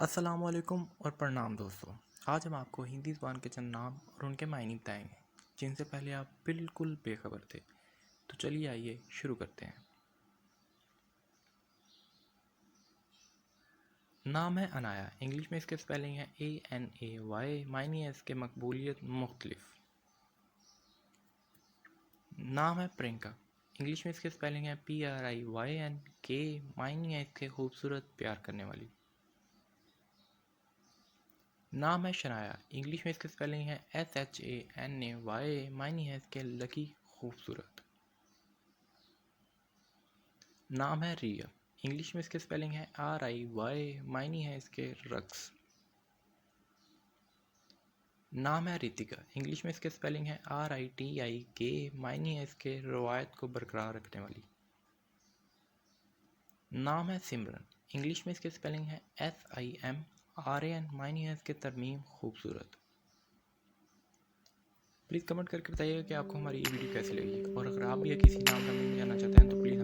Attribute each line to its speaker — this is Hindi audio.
Speaker 1: अस्सलामुअलैकुम और प्रणाम दोस्तों। आज हम आपको हिंदी ज़ुबान के चंद नाम और उनके मायने बताएंगे जिनसे पहले आप बिल्कुल बेखबर थे। तो चलिए आइए शुरू करते हैं। नाम है अनाया। इंग्लिश में इसके स्पेलिंग है ANAY। मायने है इसके मकबूलियत मुख्तलिफ। नाम है प्रियंका। इंग्लिश में इसके स्पेलिंग है PRIYNK। मायने है इसके खूबसूरत प्यार करने वाली। नाम है शनाया। इंग्लिश में इसकी स्पेलिंग है SHANAY। मायने है इसके लकी खूबसूरत। नाम है रिया। इंग्लिश में इसकी स्पेलिंग है RIY। मायने है इसके रक्स। नाम है रितिका। इंग्लिश में इसके स्पेलिंग है RITIK। मायने है इसके रवायत को बरकरार रखने वाली। नाम है सिमरन। इंग्लिश में इसके स्पेलिंग है SIMRAN। मायने है इसके तरमीम खूबसूरत। प्लीज़ कमेंट करके बताइएगा कि आपको हमारी ये वीडियो कैसी लगी, और अगर आप भी किसी नाम का मीनिंग जानना चाहते हैं तो प्लीज़